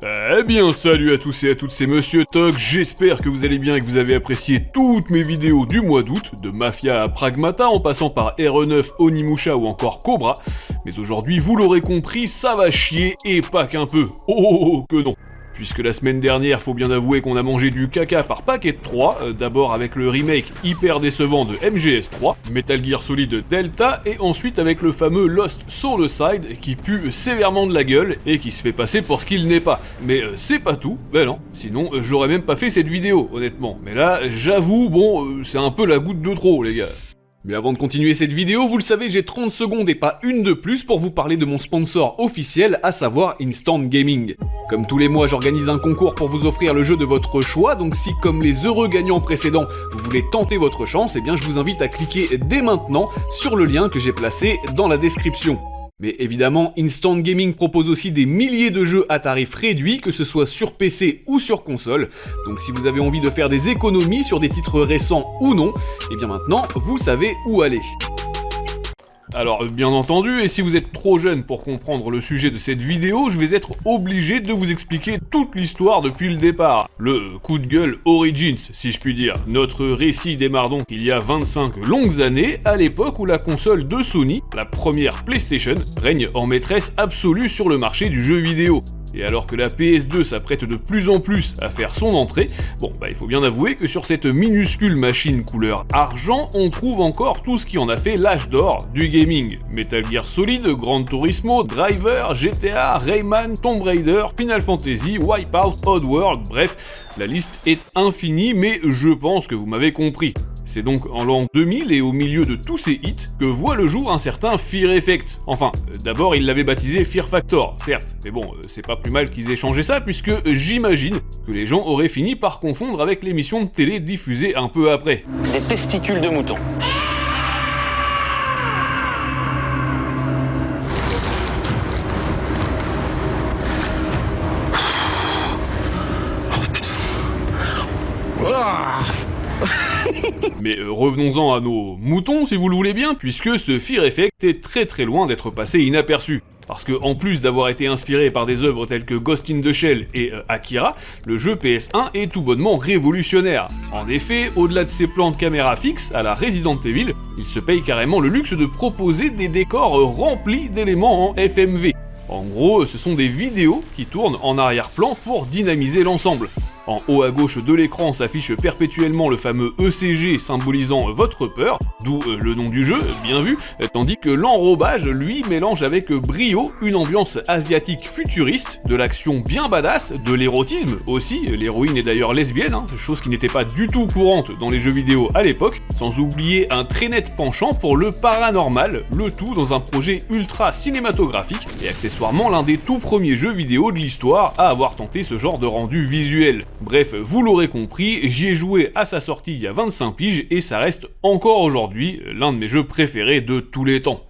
Eh bien salut à tous et à toutes, c'est Monsieur Tog, j'espère que vous allez bien et que vous avez apprécié toutes mes vidéos du mois d'août, de Mafia à Pragmata en passant par RE9, Onimusha ou encore Cobra, mais aujourd'hui vous l'aurez compris, ça va chier et pas qu'un peu, oh que non. Puisque la semaine dernière, faut bien avouer qu'on a mangé du caca par paquet de 3, d'abord avec le remake hyper décevant de MGS3, Metal Gear Solid Delta, et ensuite avec le fameux Lost Soulside qui pue sévèrement de la gueule et qui se fait passer pour ce qu'il n'est pas. Mais c'est pas tout, ben non, sinon j'aurais même pas fait cette vidéo, honnêtement. Mais là, j'avoue, bon, c'est un peu la goutte de trop, les gars. Mais avant de continuer cette vidéo, vous le savez, j'ai 30 secondes et pas une de plus pour vous parler de mon sponsor officiel, à savoir Instant Gaming. Comme tous les mois, j'organise un concours pour vous offrir le jeu de votre choix, donc si comme les heureux gagnants précédents, vous voulez tenter votre chance, eh bien je vous invite à cliquer dès maintenant sur le lien que j'ai placé dans la description. Mais évidemment, Instant Gaming propose aussi des milliers de jeux à tarif réduit, que ce soit sur PC ou sur console. Donc si vous avez envie de faire des économies sur des titres récents ou non, et bien maintenant, vous savez où aller. Alors bien entendu, et si vous êtes trop jeune pour comprendre le sujet de cette vidéo, je vais être obligé de vous expliquer toute l'histoire depuis le départ. Le coup de gueule Origins, si je puis dire. Notre récit démarre donc il y a 25 longues années, à l'époque où la console de Sony, la première PlayStation, règne en maîtresse absolue sur le marché du jeu vidéo. Et alors que la PS2 s'apprête de plus en plus à faire son entrée, bon il faut bien avouer que sur cette minuscule machine couleur argent, on trouve encore tout ce qui en a fait l'âge d'or du gaming. Metal Gear Solid, Gran Turismo, Driver, GTA, Rayman, Tomb Raider, Final Fantasy, Wipeout, Oddworld, bref, la liste est infinie mais je pense que vous m'avez compris. C'est donc en l'an 2000 et au milieu de tous ces hits que voit le jour un certain Fear Effect. Enfin, d'abord il l'avait baptisé Fear Factor, certes, mais bon, c'est pas plus mal qu'ils aient changé ça puisque j'imagine que les gens auraient fini par confondre avec l'émission de télé diffusée un peu après. Des testicules de mouton. Mais revenons-en à nos moutons si vous le voulez bien, puisque ce Fear Effect est très loin d'être passé inaperçu. Parce que en plus d'avoir été inspiré par des œuvres telles que Ghost in the Shell et Akira, le jeu PS1 est tout bonnement révolutionnaire. En effet, au-delà de ses plans de caméra fixes à la Resident Evil, il se paye carrément le luxe de proposer des décors remplis d'éléments en FMV. En gros, ce sont des vidéos qui tournent en arrière-plan pour dynamiser l'ensemble. En haut à gauche de l'écran s'affiche perpétuellement le fameux ECG symbolisant votre peur, d'où le nom du jeu, bien vu, tandis que l'enrobage, lui, mélange avec brio une ambiance asiatique futuriste, de l'action bien badass, de l'érotisme aussi, l'héroïne est d'ailleurs lesbienne, chose qui n'était pas du tout courante dans les jeux vidéo à l'époque, sans oublier un très net penchant pour le paranormal, le tout dans un projet ultra cinématographique, et accessoirement l'un des tout premiers jeux vidéo de l'histoire à avoir tenté ce genre de rendu visuel. Bref, vous l'aurez compris, j'y ai joué à sa sortie il y a 25 piges et ça reste encore aujourd'hui l'un de mes jeux préférés de tous les temps.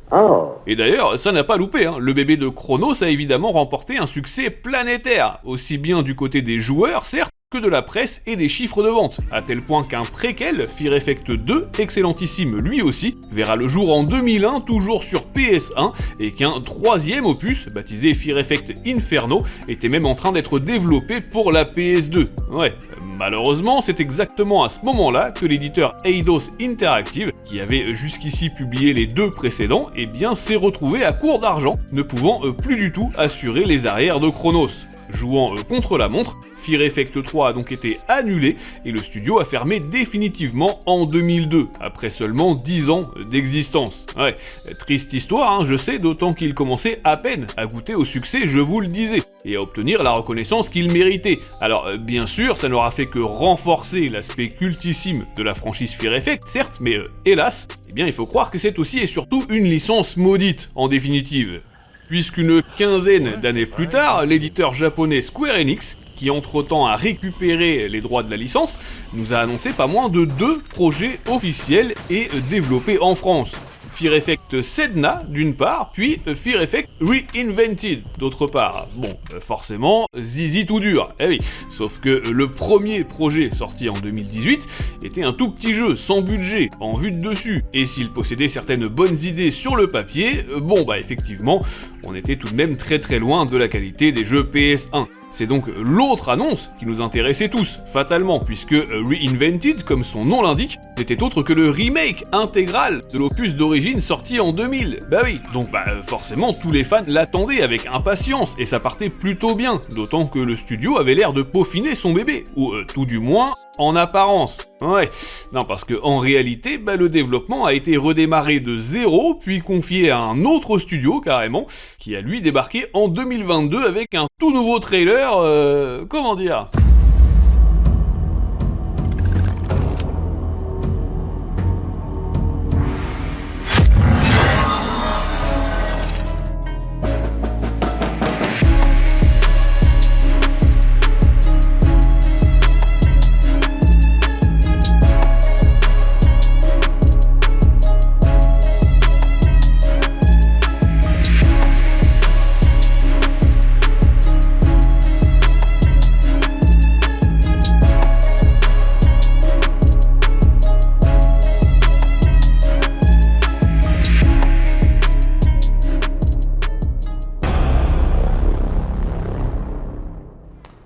Et d'ailleurs, ça n'a pas loupé, le bébé de Chronos a évidemment remporté un succès planétaire, aussi bien du côté des joueurs, certes, que de la presse et des chiffres de vente, à tel point qu'un préquel, Fear Effect 2, excellentissime lui aussi, verra le jour en 2001, toujours sur PS1, et qu'un troisième opus, baptisé Fear Effect Inferno, était même en train d'être développé pour la PS2. Ouais, malheureusement, c'est exactement à ce moment-là que l'éditeur Eidos Interactive, qui avait jusqu'ici publié les deux précédents, eh bien s'est retrouvé à court d'argent, ne pouvant plus du tout assurer les arrières de Chronos. Jouant contre la montre, Fear Effect 3 a donc été annulé et le studio a fermé définitivement en 2002, après seulement 10 ans d'existence. Ouais, triste histoire, je sais, d'autant qu'il commençait à peine à goûter au succès, je vous le disais, et à obtenir la reconnaissance qu'il méritait. Alors bien sûr, ça n'aura fait que renforcer l'aspect cultissime de la franchise Fear Effect, certes, mais hélas, eh bien il faut croire que c'est aussi et surtout une licence maudite, en définitive. Puisqu'une quinzaine d'années plus tard, l'éditeur japonais Square Enix, qui entre-temps a récupéré les droits de la licence, nous a annoncé pas moins de 2 projets officiels et développés en France. Fear Effect Sedna d'une part, puis Fear Effect Reinvented d'autre part. Bon, forcément, zizi tout dur, eh oui. Sauf que le premier projet sorti en 2018 était un tout petit jeu, sans budget, en vue de dessus, et s'il possédait certaines bonnes idées sur le papier, bon bah effectivement, on était tout de même très loin de la qualité des jeux PS1. C'est donc l'autre annonce qui nous intéressait tous, fatalement, puisque Reinvented, comme son nom l'indique, n'était autre que le remake intégral de l'opus d'origine sorti en 2000. Bah oui, donc forcément tous les fans l'attendaient avec impatience, et ça partait plutôt bien, d'autant que le studio avait l'air de peaufiner son bébé, ou tout du moins en apparence. Ouais, non parce que en réalité, le développement a été redémarré de zéro, puis confié à un autre studio carrément, qui a lui débarqué en 2022 avec un tout nouveau trailer, comment dire ?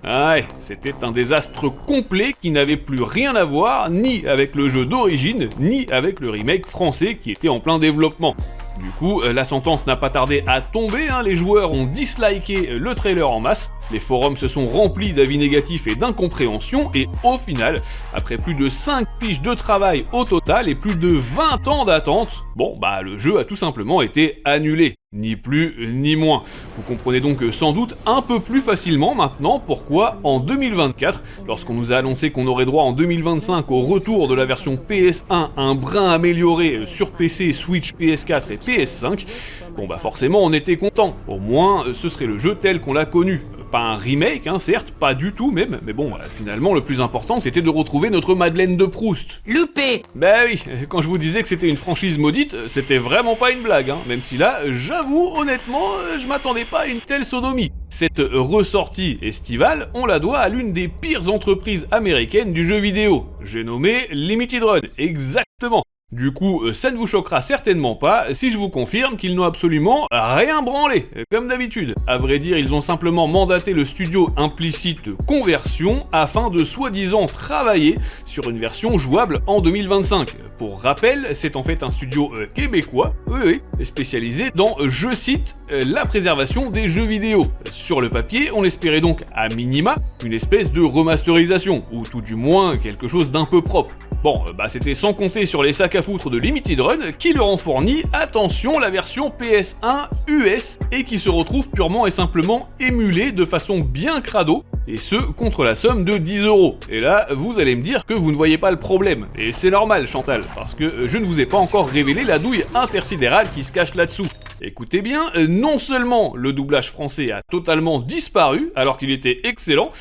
Ouais, c'était un désastre complet qui n'avait plus rien à voir ni avec le jeu d'origine, ni avec le remake français qui était en plein développement. Du coup, la sentence n'a pas tardé à tomber, les joueurs ont disliké le trailer en masse, les forums se sont remplis d'avis négatifs et d'incompréhension, et au final, après plus de 5 piges de travail au total et plus de 20 ans d'attente, le jeu a tout simplement été annulé. Ni plus ni moins. Vous comprenez donc sans doute un peu plus facilement maintenant pourquoi en 2024, lorsqu'on nous a annoncé qu'on aurait droit en 2025 au retour de la version PS1 un brin amélioré sur PC, Switch, PS4 et PS5, forcément on était content. Au moins ce serait le jeu tel qu'on l'a connu. Pas un remake, certes, pas du tout même, mais finalement le plus important c'était de retrouver notre Madeleine de Proust. Loupé. Oui, quand je vous disais que c'était une franchise maudite, c'était vraiment pas une blague, même si là, j'avoue, honnêtement, je m'attendais pas à une telle sodomie. Cette ressortie estivale, on la doit à l'une des pires entreprises américaines du jeu vidéo. J'ai nommé Limited Run, exactement. Du coup, ça ne vous choquera certainement pas si je vous confirme qu'ils n'ont absolument rien branlé, comme d'habitude. À vrai dire, ils ont simplement mandaté le studio implicite Conversion afin de soi-disant travailler sur une version jouable en 2025. Pour rappel, c'est en fait un studio québécois, spécialisé dans, je cite, la préservation des jeux vidéo. Sur le papier, on espérait donc à minima une espèce de remasterisation, ou tout du moins quelque chose d'un peu propre. C'était sans compter sur les sacs à foutre de Limited Run qui leur ont fourni, attention, la version PS1 US et qui se retrouve purement et simplement émulée de façon bien crado, et ce contre la somme de 10€. Et là, vous allez me dire que vous ne voyez pas le problème, et c'est normal Chantal, parce que je ne vous ai pas encore révélé la douille intersidérale qui se cache là-dessous. Écoutez bien, non seulement le doublage français a totalement disparu alors qu'il était excellent,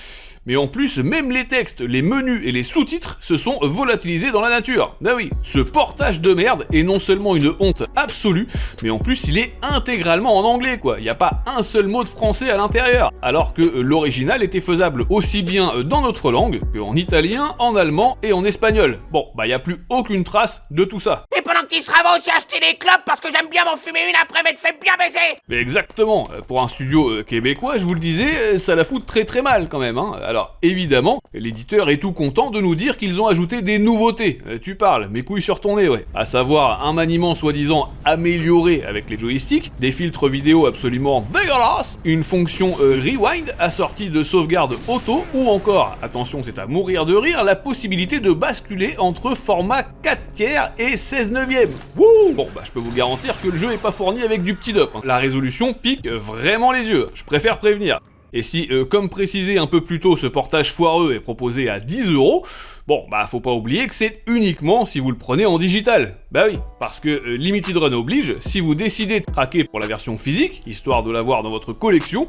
mais en plus, même les textes, les menus et les sous-titres se sont volatilisés dans la nature. Oui, ce portage de merde est non seulement une honte absolue, mais en plus il est intégralement en anglais quoi. Y a pas un seul mot de français à l'intérieur, alors que l'original était faisable aussi bien dans notre langue qu'en italien, en allemand et en espagnol. Y a plus aucune trace de tout ça. Et pendant que tu seras, va aussi acheter des clopes parce que j'aime bien m'en fumer une après m'être fait bien baiser. Mais exactement, pour un studio québécois, je vous le disais, ça la fout très très mal quand même. Alors évidemment, l'éditeur est tout content de nous dire qu'ils ont ajouté des nouveautés. Tu parles, mes couilles sur ton nez, À savoir un maniement soi-disant amélioré avec les joysticks, des filtres vidéo absolument dégueulasses, une fonction rewind assortie de sauvegarde auto, ou encore, attention c'est à mourir de rire, la possibilité de basculer entre format 4/3 et 16/9. Wouh! Je peux vous garantir que le jeu est pas fourni avec du petit dop. La résolution pique vraiment les yeux, je préfère prévenir. Et si, comme précisé un peu plus tôt, ce portage foireux est proposé à 10€, faut pas oublier que c'est uniquement si vous le prenez en digital. Oui, parce que Limited Run oblige, si vous décidez de craquer pour la version physique, histoire de l'avoir dans votre collection,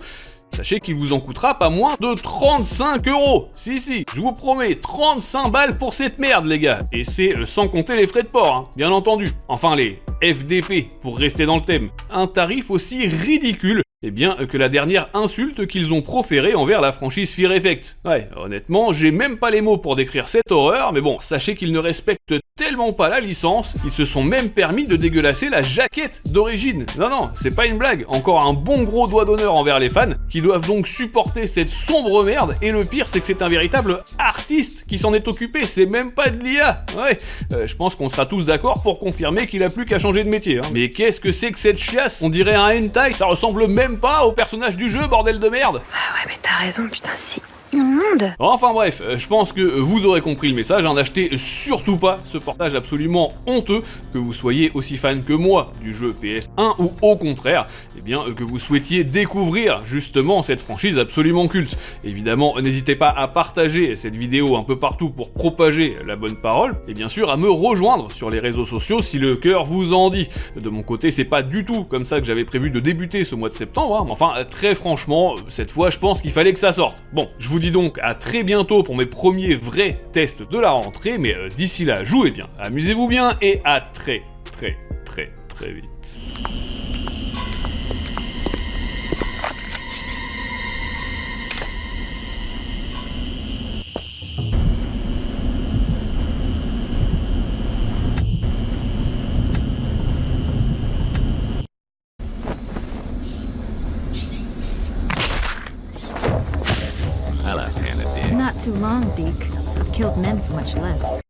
sachez qu'il vous en coûtera pas moins de 35€. Si, je vous promets, 35 balles pour cette merde les gars. Et c'est sans compter les frais de port, bien entendu. Enfin les FDP, pour rester dans le thème. Un tarif aussi ridicule eh bien, que la dernière insulte qu'ils ont proférée envers la franchise Fear Effect. Ouais, honnêtement, j'ai même pas les mots pour décrire cette horreur, mais bon, sachez qu'ils ne respectent tellement pas la licence, qu'ils se sont même permis de dégueulasser la jaquette d'origine. Non, c'est pas une blague, encore un bon gros doigt d'honneur envers les fans, qui doivent donc supporter cette sombre merde, et le pire c'est que c'est un véritable artiste qui s'en est occupé, c'est même pas de l'IA. Ouais, je pense qu'on sera tous d'accord pour confirmer qu'il a plus qu'à changer de métier. Mais qu'est-ce que c'est que cette chiasse? On dirait un hentai, ça ressemble même pas au personnage du jeu, bordel de merde. Ah ouais, mais t'as raison, putain, si. Immonde. Enfin bref, je pense que vous aurez compris le message, n'achetez surtout pas ce portage absolument honteux, que vous soyez aussi fan que moi du jeu PS1 ou au contraire, eh bien que vous souhaitiez découvrir justement cette franchise absolument culte. Évidemment, n'hésitez pas à partager cette vidéo un peu partout pour propager la bonne parole, et bien sûr à me rejoindre sur les réseaux sociaux si le cœur vous en dit. De mon côté, c'est pas du tout comme ça que j'avais prévu de débuter ce mois de septembre, mais enfin très franchement, cette fois je pense qu'il fallait que ça sorte. Bon, je vous dis donc à très bientôt pour mes premiers vrais tests de la rentrée, mais d'ici là, jouez bien, amusez-vous bien et à très vite. Not too long, Deke. I've killed men for much less.